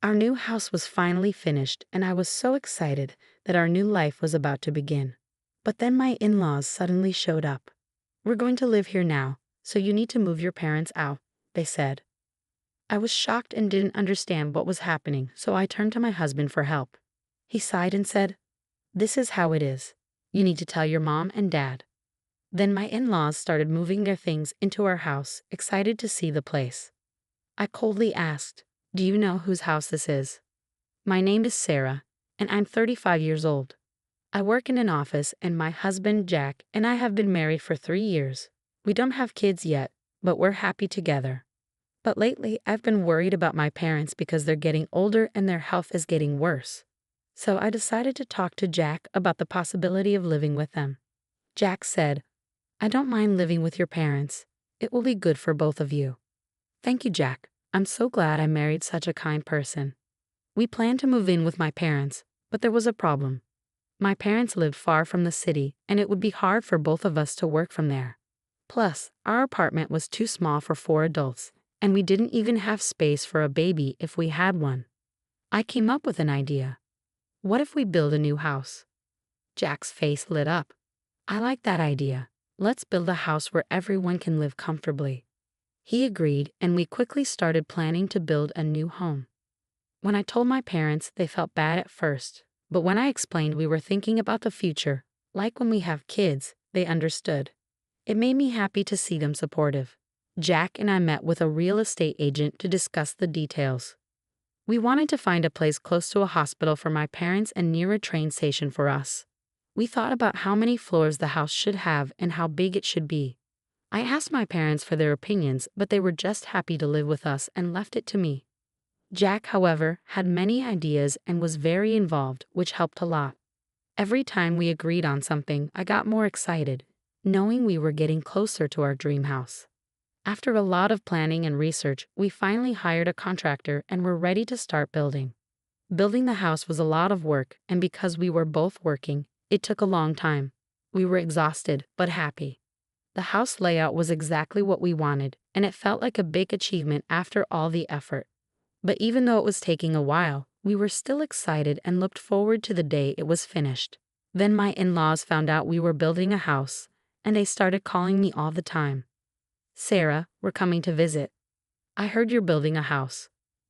Our new house was finally finished, and I was so excited that our new life was about to begin. But then my in-laws suddenly showed up. "We're going to live here now, so you need to move your parents out," they said. I was shocked and didn't understand what was happening, so I turned to my husband for help. He sighed and said, "This is how it is. You need to tell your mom and dad." Then my in-laws started moving their things into our house, excited to see the place. I coldly asked, "Do you know whose house this is?" "My name is Sarah, and I'm 35 years old. I work in an office, and my husband, Jack, and I have been married for 3 years. We don't have kids yet, but we're happy together. But lately, I've been worried about my parents because they're getting older and their health is getting worse. So I decided to talk to Jack about the possibility of living with them." Jack said, "I don't mind living with your parents. It will be good for both of you." "Thank you, Jack. I'm so glad I married such a kind person." We planned to move in with my parents, but there was a problem. My parents lived far from the city, and it would be hard for both of us to work from there. Plus, our apartment was too small for 4 adults, and we didn't even have space for a baby if we had one. I came up with an idea. "What if we build a new house?" Jack's face lit up. "I like that idea. Let's build a house where everyone can live comfortably." He agreed, and we quickly started planning to build a new home. When I told my parents, they felt bad at first, but when I explained we were thinking about the future, like when we have kids, they understood. It made me happy to see them supportive. Jack and I met with a real estate agent to discuss the details. We wanted to find a place close to a hospital for my parents and near a train station for us. We thought about how many floors the house should have and how big it should be. I asked my parents for their opinions, but they were just happy to live with us and left it to me. Jack, however, had many ideas and was very involved, which helped a lot. Every time we agreed on something, I got more excited, knowing we were getting closer to our dream house. After a lot of planning and research, we finally hired a contractor and were ready to start building. Building the house was a lot of work, and because we were both working, it took a long time. We were exhausted, but happy. The house layout was exactly what we wanted, and it felt like a big achievement after all the effort. But even though it was taking a while, we were still excited and looked forward to the day it was finished. Then my in-laws found out we were building a house, and they started calling me all the time. "Sarah, we're coming to visit. I heard you're building a house."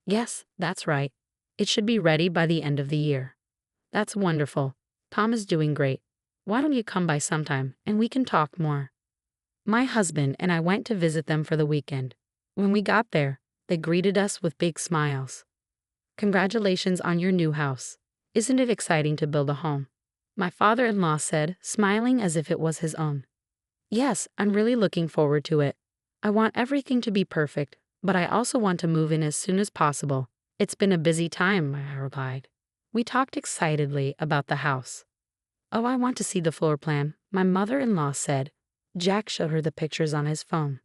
"Yes, that's right. It should be ready by the end of the year." "That's wonderful. Tom is doing great. Why don't you come by sometime, and we can talk more?" My husband and I went to visit them for the weekend. When we got there, they greeted us with big smiles. "Congratulations on your new house. Isn't it exciting to build a home?" My father-in-law said, smiling as if it was his own. "Yes, I'm really looking forward to it. I want everything to be perfect, but I also want to move in as soon as possible. It's been a busy time," I replied. We talked excitedly about the house. "Oh, I want to see the floor plan," my mother-in-law said. Jack showed her the pictures on his phone.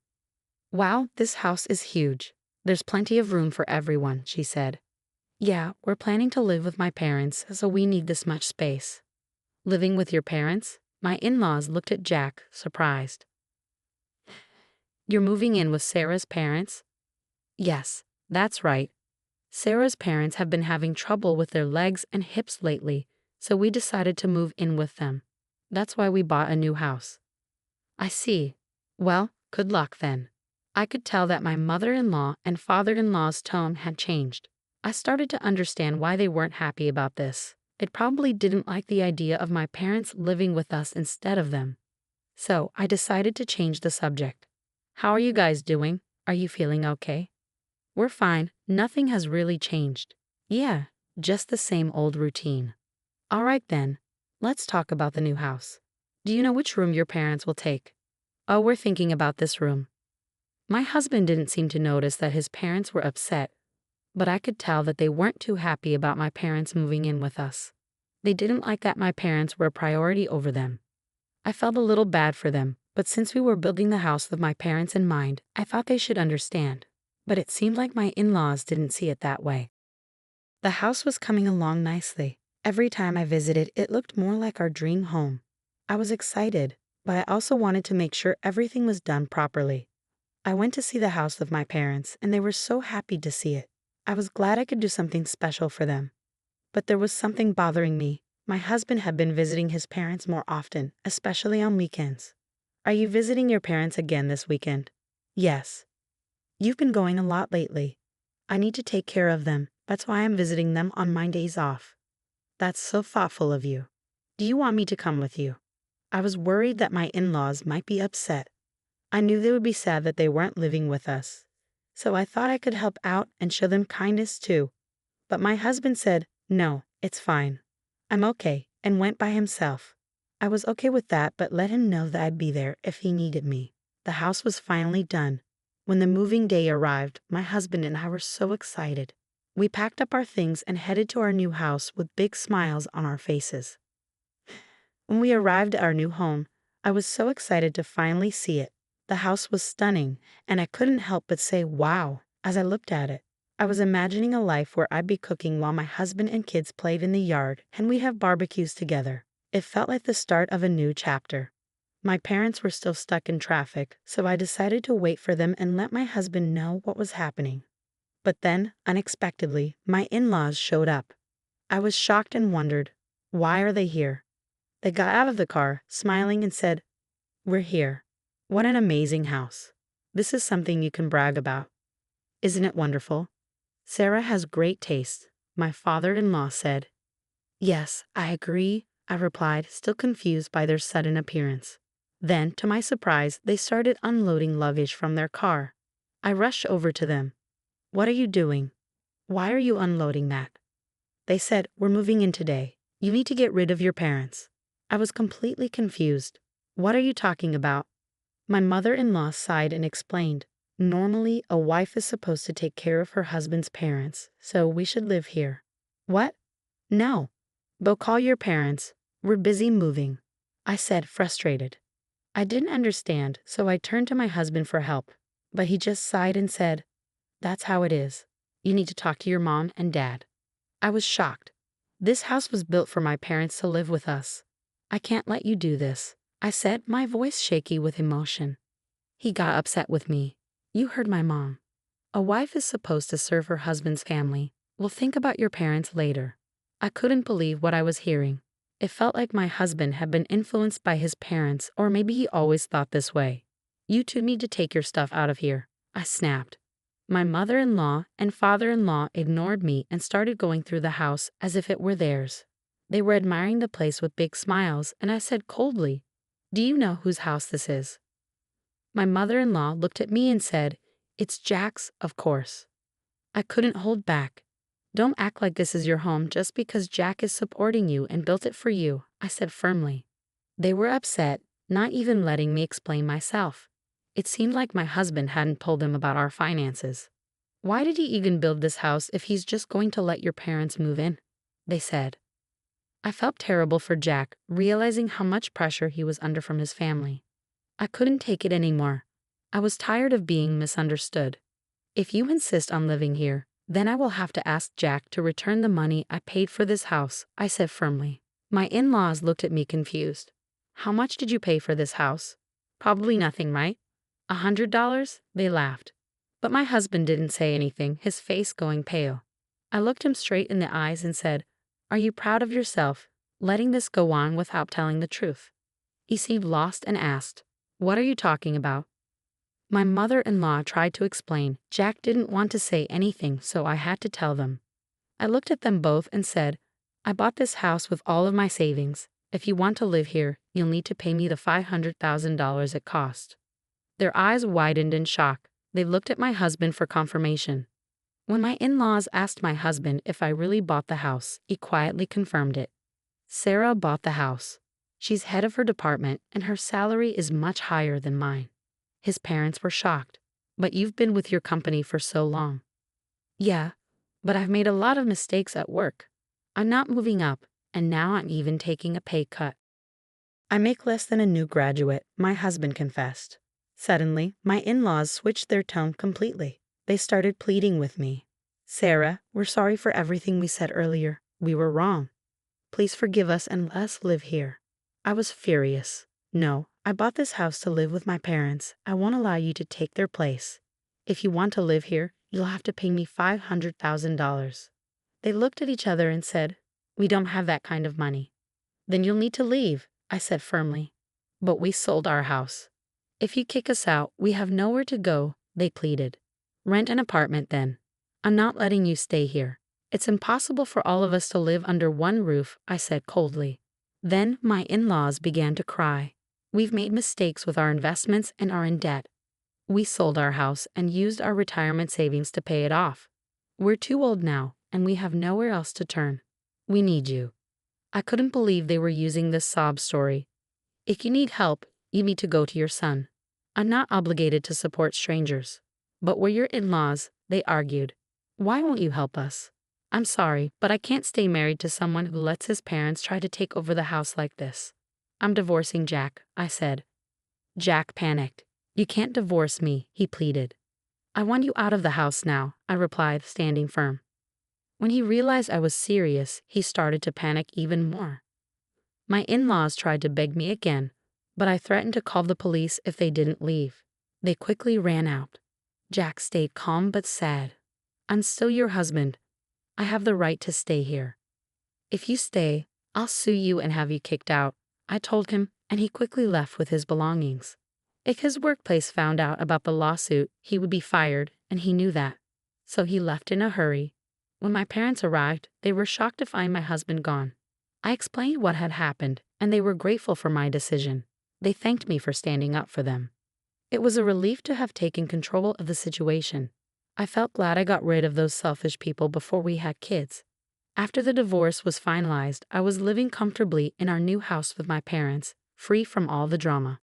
"Wow, this house is huge. There's plenty of room for everyone," she said. "Yeah, we're planning to live with my parents, so we need this much space." "Living with your parents?" My in-laws looked at Jack, surprised. "You're moving in with Sarah's parents?" "Yes, that's right. Sarah's parents have been having trouble with their legs and hips lately, so we decided to move in with them. That's why we bought a new house." "I see. Well, good luck then." I could tell that my mother-in-law and father-in-law's tone had changed. I started to understand why they weren't happy about this. They probably didn't like the idea of my parents living with us instead of them. So I decided to change the subject. "How are you guys doing? Are you feeling okay?" "We're fine. Nothing has really changed." "Yeah, just the same old routine." "All right then. Let's talk about the new house. Do you know which room your parents will take?" "Oh, we're thinking about this room." My husband didn't seem to notice that his parents were upset, but I could tell that they weren't too happy about my parents moving in with us. They didn't like that my parents were a priority over them. I felt a little bad for them, but since we were building the house with my parents in mind, I thought they should understand. But it seemed like my in-laws didn't see it that way. The house was coming along nicely. Every time I visited, it looked more like our dream home. I was excited, but I also wanted to make sure everything was done properly. I went to see the house with my parents, and they were so happy to see it. I was glad I could do something special for them. But there was something bothering me. My husband had been visiting his parents more often, especially on weekends. Are you visiting your parents again this weekend? Yes. You've been going a lot lately. I need to take care of them. That's why I'm visiting them on my days off. That's so thoughtful of you. Do you want me to come with you? I was worried that my in-laws might be upset. I knew they would be sad that they weren't living with us. So I thought I could help out and show them kindness too. But my husband said, no, it's fine. I'm okay, and went by himself. I was okay with that, but let him know that I'd be there if he needed me. The house was finally done. When the moving day arrived, my husband and I were so excited. We packed up our things and headed to our new house with big smiles on our faces. When we arrived at our new home, I was so excited to finally see it. The house was stunning, and I couldn't help but say wow as I looked at it. I was imagining a life where I'd be cooking while my husband and kids played in the yard and we'd have barbecues together. It felt like the start of a new chapter. My parents were still stuck in traffic, so I decided to wait for them and let my husband know what was happening. But then, unexpectedly, my in-laws showed up. I was shocked and wondered, why are they here? They got out of the car, smiling, and said, we're here. What an amazing house. This is something you can brag about. Isn't it wonderful? Sarah has great taste, my father-in-law said. Yes, I agree, I replied, still confused by their sudden appearance. Then, to my surprise, they started unloading luggage from their car. I rushed over to them. What are you doing? Why are you unloading that? They said, we're moving in today. You need to get rid of your parents. I was completely confused. What are you talking about? My mother-in-law sighed and explained. Normally, a wife is supposed to take care of her husband's parents, so we should live here. What? No. Go call your parents. We're busy moving, I said, frustrated. I didn't understand, so I turned to my husband for help, but he just sighed and said, that's how it is. You need to talk to your mom and dad. I was shocked. This house was built for my parents to live with us. I can't let you do this, I said, my voice shaky with emotion. He got upset with me. You heard my mom. A wife is supposed to serve her husband's family. Well, think about your parents later. I couldn't believe what I was hearing. It felt like my husband had been influenced by his parents, or maybe he always thought this way. You two need to take your stuff out of here, I snapped. My mother-in-law and father-in-law ignored me and started going through the house as if it were theirs. They were admiring the place with big smiles, and I said coldly, do you know whose house this is? My mother-in-law looked at me and said, it's Jack's, of course. I couldn't hold back. Don't act like this is your home just because Jack is supporting you and built it for you, I said firmly. They were upset, not even letting me explain myself. It seemed like my husband hadn't told them about our finances. Why did he even build this house if he's just going to let your parents move in? They said. I felt terrible for Jack, realizing how much pressure he was under from his family. I couldn't take it anymore. I was tired of being misunderstood. If you insist on living here, then I will have to ask Jack to return the money I paid for this house, I said firmly. My in-laws looked at me confused. How much did you pay for this house? Probably nothing, right? $100? They laughed. But my husband didn't say anything, his face going pale. I looked him straight in the eyes and said, are you proud of yourself, letting this go on without telling the truth? He seemed lost and asked, what are you talking about? My mother-in-law tried to explain. Jack didn't want to say anything, so I had to tell them. I looked at them both and said, I bought this house with all of my savings. If you want to live here, you'll need to pay me the $500,000 it cost. Their eyes widened in shock. They looked at my husband for confirmation. When my in-laws asked my husband if I really bought the house, he quietly confirmed it. Sarah bought the house. She's head of her department, and her salary is much higher than mine. His parents were shocked. But you've been with your company for so long. Yeah, but I've made a lot of mistakes at work. I'm not moving up, and now I'm even taking a pay cut. I make less than a new graduate, my husband confessed. Suddenly, my in-laws switched their tone completely. They started pleading with me. Sarah, we're sorry for everything we said earlier. We were wrong. Please forgive us and let us live here. I was furious. No, I bought this house to live with my parents. I won't allow you to take their place. If you want to live here, You'll have to pay me $500,000. They looked at each other and said, "We don't have that kind of money." "Then you'll need to leave," I said firmly. "But we sold our house." "If you kick us out, we have nowhere to go," they pleaded. "Rent an apartment then. I'm not letting you stay here. It's impossible for all of us to live under one roof," I said coldly. Then my in-laws began to cry. "We've made mistakes with our investments and are in debt. We sold our house and used our retirement savings to pay it off. We're too old now, and we have nowhere else to turn. We need you." I couldn't believe they were using this sob story. "If you need help, you need to go to your son. I'm not obligated to support strangers." "But we're your in-laws," they argued. "Why won't you help us?" "I'm sorry, but I can't stay married to someone who lets his parents try to take over the house like this." "I'm divorcing Jack," I said. Jack panicked. "You can't divorce me," he pleaded. "I want you out of the house now," I replied, standing firm. When he realized I was serious, he started to panic even more. My in-laws tried to beg me again, but I threatened to call the police if they didn't leave. They quickly ran out. Jack stayed calm but sad. "I'm still your husband. I have the right to stay here. If you stay, I'll sue you and have you kicked out," I told him, and he quickly left with his belongings. If his workplace found out about the lawsuit, he would be fired, and he knew that. So he left in a hurry. When my parents arrived, they were shocked to find my husband gone. I explained what had happened, and they were grateful for my decision. They thanked me for standing up for them. It was a relief to have taken control of the situation. I felt glad I got rid of those selfish people before we had kids. After the divorce was finalized, I was living comfortably in our new house with my parents, free from all the drama.